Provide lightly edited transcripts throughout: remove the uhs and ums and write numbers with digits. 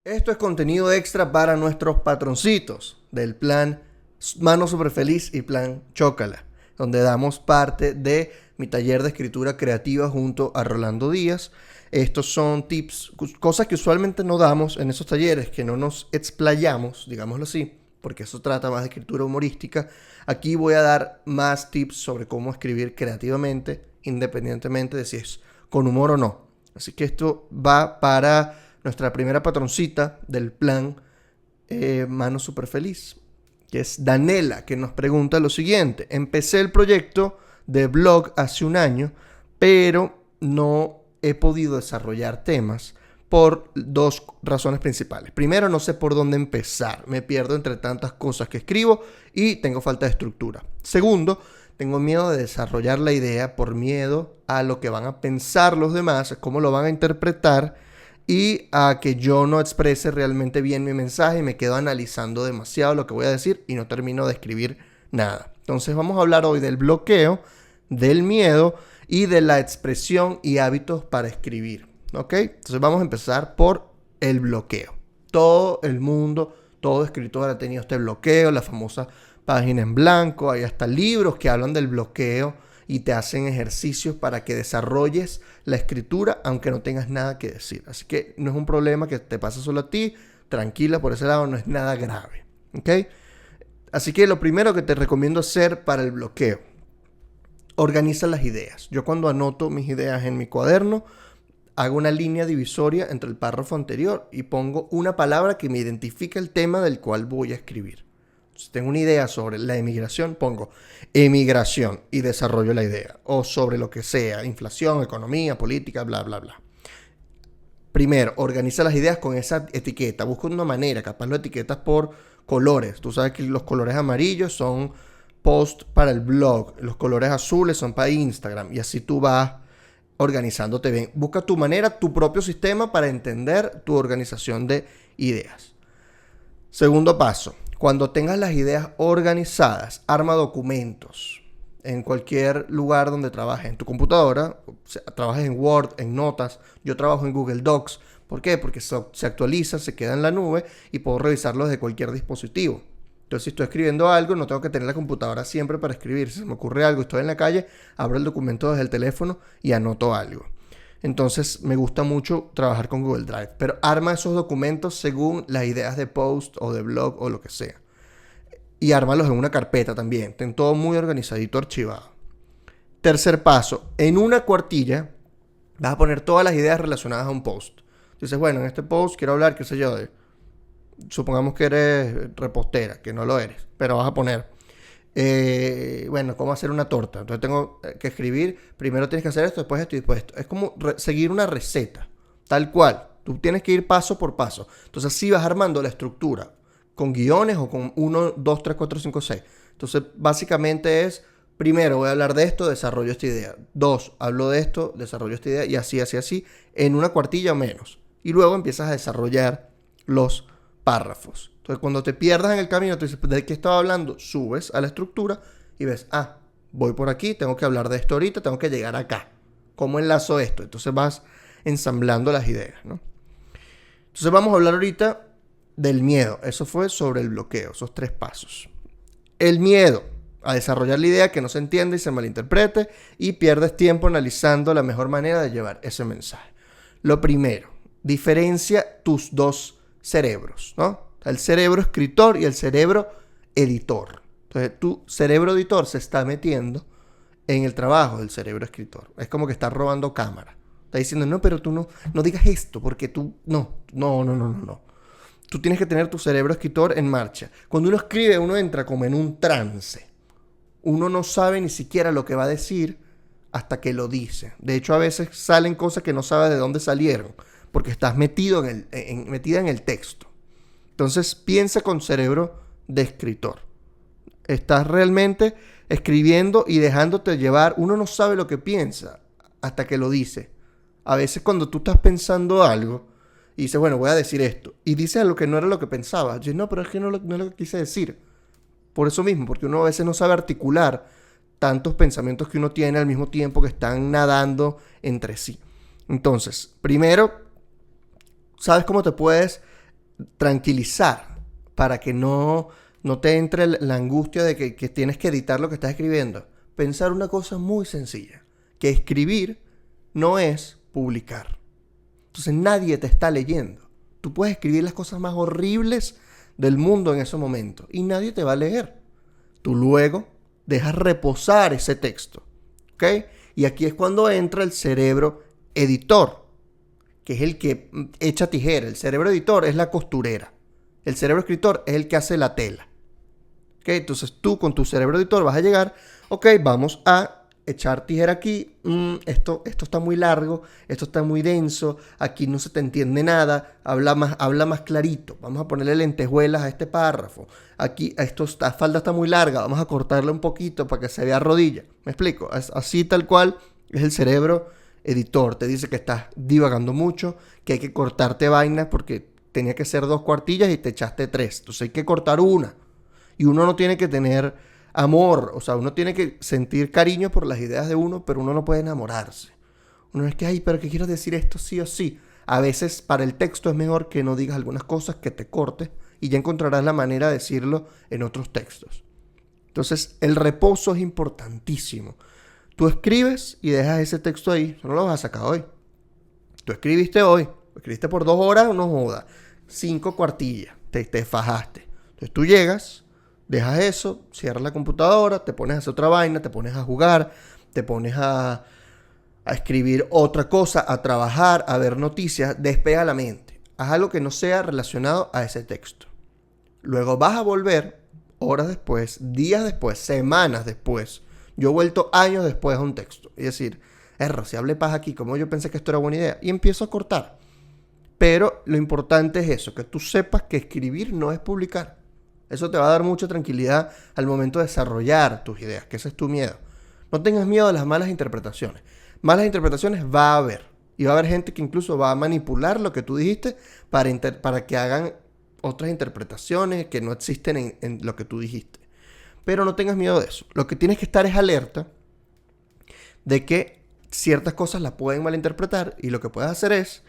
Esto es contenido extra para nuestros patroncitos del plan Mano Super Feliz y plan Chócala, donde damos parte de mi taller de escritura creativa junto a Rolando Díaz. Estos son tips, cosas que usualmente no damos en esos talleres, que no nos explayamos, digámoslo así, porque eso trata más de escritura humorística. Aquí voy a dar más tips sobre cómo escribir creativamente, independientemente de si es con humor o no. Así que esto va para nuestra primera patroncita del plan Mano Super Feliz, que es Danela, que nos pregunta lo siguiente: empecé el proyecto de blog hace un año, pero no he podido desarrollar temas por dos razones principales. Primero, no sé por dónde empezar, me pierdo entre tantas cosas que escribo y tengo falta de estructura. Segundo, tengo miedo de desarrollar la idea por miedo a lo que van a pensar los demás, cómo lo van a interpretar y a que yo no exprese realmente bien mi mensaje y me quedo analizando demasiado lo que voy a decir y no termino de escribir nada. Entonces vamos a hablar hoy del bloqueo, del miedo y de la expresión y hábitos para escribir, ¿ok? Entonces vamos a empezar por el bloqueo. Todo el mundo, todo escritor ha tenido este bloqueo, la famosa página en blanco. Hay hasta libros que hablan del bloqueo y te hacen ejercicios para que desarrolles la escritura aunque no tengas nada que decir. Así que no es un problema que te pase solo a ti, tranquila, por ese lado no es nada grave, ¿ok? Así que lo primero que te recomiendo hacer para el bloqueo: organiza las ideas. Yo cuando anoto mis ideas en mi cuaderno, hago una línea divisoria entre el párrafo anterior y pongo una palabra que me identifique el tema del cual voy a escribir. Si tengo una idea sobre la emigración, pongo emigración y desarrollo la idea. O sobre lo que sea, inflación, economía, política, bla, bla, bla. Primero, organiza las ideas con esa etiqueta. Busca una manera, capaz lo etiquetas por colores. Tú sabes que los colores amarillos son post para el blog, los colores azules son para Instagram, y así tú vas organizándote bien. Busca tu manera, tu propio sistema para entender tu organización de ideas. Segundo paso: cuando tengas las ideas organizadas, arma documentos en cualquier lugar donde trabajes. En tu computadora, trabajes en Word, en Notas. Yo trabajo en Google Docs. ¿Por qué? Porque se actualiza, se queda en la nube y puedo revisarlo desde cualquier dispositivo. Entonces, si estoy escribiendo algo, no tengo que tener la computadora siempre para escribir. Si se me ocurre algo, estoy en la calle, abro el documento desde el teléfono y anoto algo. Entonces me gusta mucho trabajar con Google Drive, pero arma esos documentos según las ideas de post o de blog o lo que sea. Y ármalos en una carpeta también. Ten todo muy organizadito, archivado. Tercer paso: en una cuartilla vas a poner todas las ideas relacionadas a un post. Dices, bueno, en este post quiero hablar, qué sé yo, supongamos que eres repostera, que no lo eres, pero vas a poner bueno, cómo hacer una torta. Entonces tengo que escribir, primero tienes que hacer esto, después esto y después esto. Es como seguir una receta, tal cual. Tú tienes que ir paso por paso. Entonces así vas armando la estructura, con guiones o con 1, 2, 3, 4, 5, 6. Entonces básicamente es: primero voy a hablar de esto, desarrollo esta idea. 2, hablo de esto, desarrollo esta idea. Y así, así, así, en una cuartilla o menos. Y luego empiezas a desarrollar los párrafos. Entonces, cuando te pierdas en el camino, tú dices, ¿de qué estaba hablando? Subes a la estructura y ves, voy por aquí, tengo que hablar de esto ahorita, tengo que llegar acá. ¿Cómo enlazo esto? Entonces vas ensamblando las ideas, ¿no? Entonces vamos a hablar ahorita del miedo. Eso fue sobre el bloqueo, esos 3 pasos. El miedo a desarrollar la idea, que no se entiende y se malinterprete, y pierdes tiempo analizando la mejor manera de llevar ese mensaje. Lo primero: diferencia tus dos cerebros, ¿no? El cerebro escritor y el cerebro editor. Entonces, tu cerebro editor se está metiendo en el trabajo del cerebro escritor. Es como que está robando cámara. Está diciendo, no, pero tú no digas esto, porque tú, no. Tú tienes que tener tu cerebro escritor en marcha. Cuando uno escribe, uno entra como en un trance. Uno no sabe ni siquiera lo que va a decir hasta que lo dice. De hecho, a veces salen cosas que no sabes de dónde salieron, porque estás metido metida en el texto. Entonces piensa con cerebro de escritor. Estás realmente escribiendo y dejándote llevar. Uno no sabe lo que piensa hasta que lo dice. A veces cuando tú estás pensando algo y dices, bueno, voy a decir esto, y dices algo que no era lo que pensaba. Dices, no, pero es que no es lo que quise decir. Por eso mismo, porque uno a veces no sabe articular tantos pensamientos que uno tiene al mismo tiempo que están nadando entre sí. Entonces, primero, ¿sabes cómo te puedes tranquilizar para que no te entre la angustia de que tienes que editar lo que estás escribiendo. Pensar una cosa muy sencilla, que escribir no es publicar. Entonces nadie te está leyendo. Tú puedes escribir las cosas más horribles del mundo en ese momento y nadie te va a leer. Tú luego dejas reposar ese texto, ¿ok? Y aquí es cuando entra el cerebro editor, que es el que echa tijera. El cerebro editor es la costurera. El cerebro escritor es el que hace la tela. ¿Ok? Entonces tú con tu cerebro editor vas a llegar, ok, vamos a echar tijera aquí. Esto está muy largo, esto está muy denso, aquí no se te entiende nada, habla más clarito. Vamos a ponerle lentejuelas a este párrafo. Aquí esta falda está muy larga, vamos a cortarle un poquito para que se vea rodilla. ¿Me explico? Así tal cual es el cerebro editor. Te dice que estás divagando mucho, que hay que cortarte vainas porque tenía que ser 2 cuartillas y te echaste 3. Entonces hay que cortar una. Y uno no tiene que tener amor, o sea, uno tiene que sentir cariño por las ideas de uno, pero uno no puede enamorarse. Uno es que, ay, pero que quiero decir esto sí o sí. A veces para el texto es mejor que no digas algunas cosas, que te cortes y ya encontrarás la manera de decirlo en otros textos. Entonces, el reposo es importantísimo. Tú escribes y dejas ese texto ahí, no lo vas a sacar hoy. Tú escribiste hoy, lo escribiste por 2 horas, no jodas, 5 cuartillas, te fajaste. Entonces tú llegas, dejas eso, cierras la computadora, te pones a hacer otra vaina, te pones a jugar, te pones a escribir otra cosa, a trabajar, a ver noticias, despega la mente. Haz algo que no sea relacionado a ese texto. Luego vas a volver horas después, días después, semanas después. Yo he vuelto años después a un texto. Y decir, si hablé paja aquí, como yo pensé que esto era buena idea. Y empiezo a cortar. Pero lo importante es eso, que tú sepas que escribir no es publicar. Eso te va a dar mucha tranquilidad al momento de desarrollar tus ideas, que ese es tu miedo. No tengas miedo a las malas interpretaciones. Malas interpretaciones va a haber. Y va a haber gente que incluso va a manipular lo que tú dijiste para que hagan otras interpretaciones que no existen en lo que tú dijiste. Pero no tengas miedo de eso. Lo que tienes que estar es alerta de que ciertas cosas las pueden malinterpretar y lo que puedes hacer es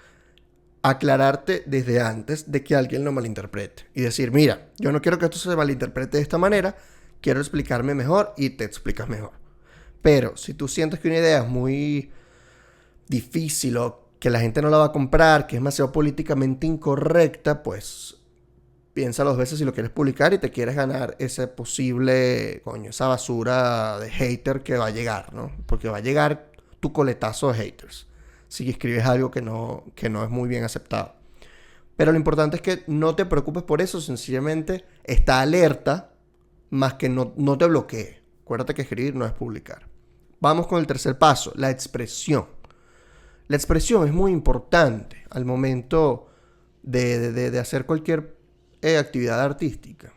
aclararte desde antes de que alguien lo malinterprete. Y decir, mira, yo no quiero que esto se malinterprete de esta manera, quiero explicarme mejor y te explicas mejor. Pero si tú sientes que una idea es muy difícil o que la gente no la va a comprar, que es demasiado políticamente incorrecta, pues piensa 2 veces si lo quieres publicar y te quieres ganar ese posible, esa basura de hater que va a llegar, ¿no? Porque va a llegar tu coletazo de haters si escribes algo que no es muy bien aceptado. Pero lo importante es que no te preocupes por eso, sencillamente está alerta, más que no te bloquee. Acuérdate que escribir no es publicar. Vamos con el tercer paso, la expresión. La expresión es muy importante al momento de hacer cualquier actividad artística.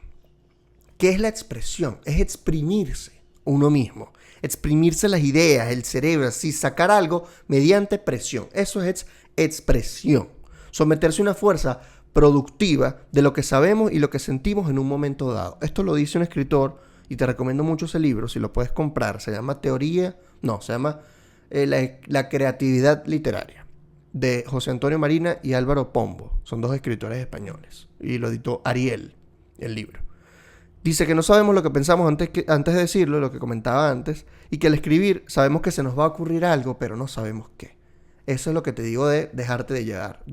¿Qué es la expresión? Es exprimirse uno mismo, exprimirse las ideas, el cerebro, así, sacar algo mediante presión. Eso es expresión. Someterse a una fuerza productiva de lo que sabemos y lo que sentimos en un momento dado. Esto lo dice un escritor y te recomiendo mucho ese libro, si lo puedes comprar. Se llama La creatividad literaria, de José Antonio Marina y Álvaro Pombo. Son 2 escritores españoles. Y lo editó Ariel, el libro. Dice que no sabemos lo que pensamos antes de decirlo, lo que comentaba antes, y que al escribir sabemos que se nos va a ocurrir algo, pero no sabemos qué. Eso es lo que te digo de dejarte llevar.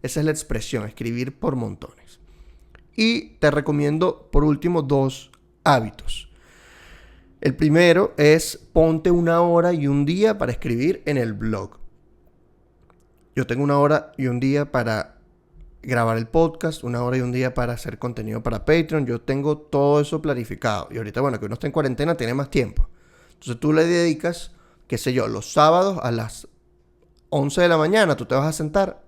Esa es la expresión, escribir por montones. Y te recomiendo, por último, 2 hábitos. El primero es ponte 1 hora y 1 día para escribir en el blog. Yo tengo 1 hora y 1 día para grabar el podcast, 1 hora y 1 día para hacer contenido para Patreon. Yo tengo todo eso planificado. Y ahorita, que uno está en cuarentena, tiene más tiempo. Entonces tú le dedicas, qué sé yo, los sábados a las 11 de la mañana, tú te vas a sentar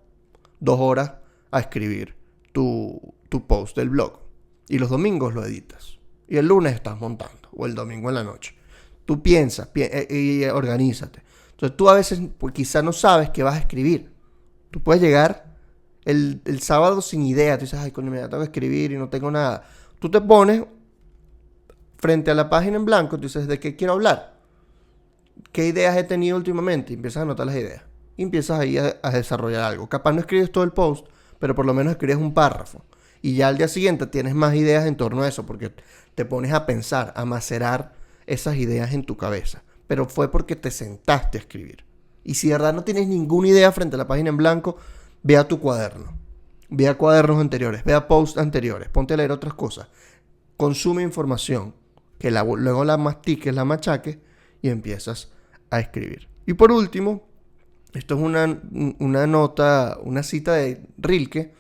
2 horas a escribir tu post del blog. Y los domingos lo editas. Y el lunes estás montando, o el domingo en la noche. Tú piensas y organízate. Entonces tú a veces quizás no sabes qué vas a escribir. Tú puedes llegar el sábado sin idea. Tú dices, ay, coño, me tengo que escribir y no tengo nada. Tú te pones frente a la página en blanco. Tú dices, ¿de qué quiero hablar? ¿Qué ideas he tenido últimamente? Y empiezas a anotar las ideas. Y empiezas ahí a desarrollar algo. Capaz no escribes todo el post, pero por lo menos escribes un párrafo. Y ya al día siguiente tienes más ideas en torno a eso, porque te pones a pensar, a macerar esas ideas en tu cabeza. Pero fue porque te sentaste a escribir. Y si de verdad no tienes ninguna idea frente a la página en blanco, ve a tu cuaderno. Ve a cuadernos anteriores, ve a posts anteriores, ponte a leer otras cosas. Consume información, que luego la mastiques, la machaques y empiezas a escribir. Y por último, esto es una nota, una cita de Rilke,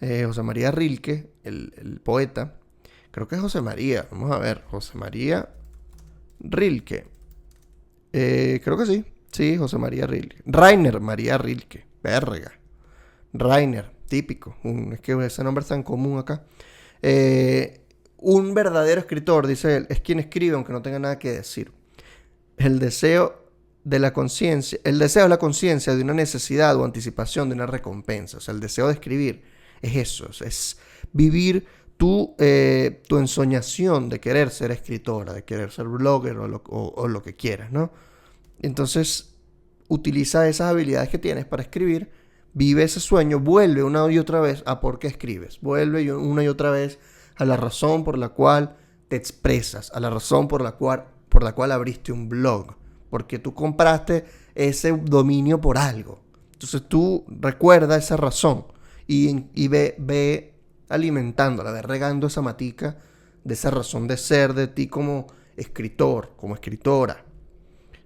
José María Rilke, el poeta. Creo que es José María, vamos a ver, José María Rilke. Creo que sí. Sí, José María Rilke. Rainer María Rilke. Verga. Rainer, típico. Es que ese nombre es tan común acá. Un verdadero escritor, dice él, es quien escribe aunque no tenga nada que decir. El deseo es la conciencia de una necesidad o anticipación de una recompensa. O sea, el deseo de escribir es eso. Es vivir tu ensoñación de querer ser escritora, de querer ser blogger o lo que quieras, ¿no? Entonces, utiliza esas habilidades que tienes para escribir, vive ese sueño, vuelve una y otra vez a por qué escribes, vuelve una y otra vez a la razón por la cual te expresas, a la razón por la cual abriste un blog, porque tú compraste ese dominio por algo. Entonces tú recuerda esa razón y ve alimentándola, ve regando esa matica de esa razón de ser de ti como escritor, como escritora.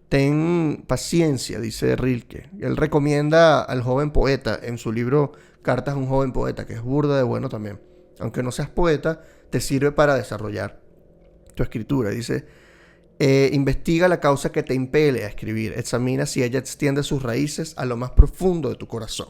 Ten paciencia, dice Rilke. Él recomienda al joven poeta en su libro Cartas a un joven poeta, que es burda de bueno también. Aunque no seas poeta, te sirve para desarrollar tu escritura. Dice, investiga la causa que te impele a escribir. Examina si ella extiende sus raíces a lo más profundo de tu corazón.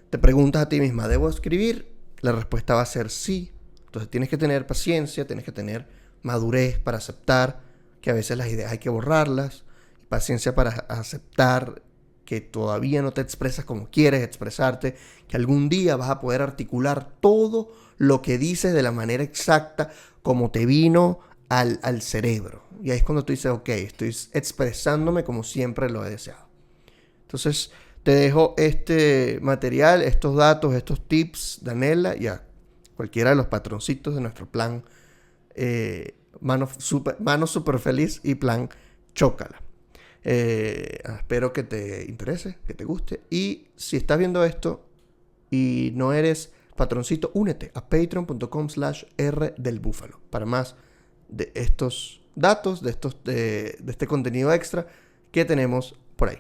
Te preguntas a ti misma, ¿debo escribir? La respuesta va a ser sí. Entonces tienes que tener paciencia, tienes que tener madurez para aceptar que a veces las ideas hay que borrarlas. Paciencia para aceptar que todavía no te expresas como quieres expresarte, que algún día vas a poder articular todo lo que dices de la manera exacta como te vino al cerebro. Y ahí es cuando tú dices, ok, estoy expresándome como siempre lo he deseado. Entonces, te dejo este material, estos datos, estos tips, Daniela, y a cualquiera de los patroncitos de nuestro plan Mano Super Feliz y plan Chócala. Espero que te interese, que te guste. Y si estás viendo esto y no eres patroncito, únete a patreon.com/R del Búfalo para más de estos datos, de este contenido extra que tenemos por ahí.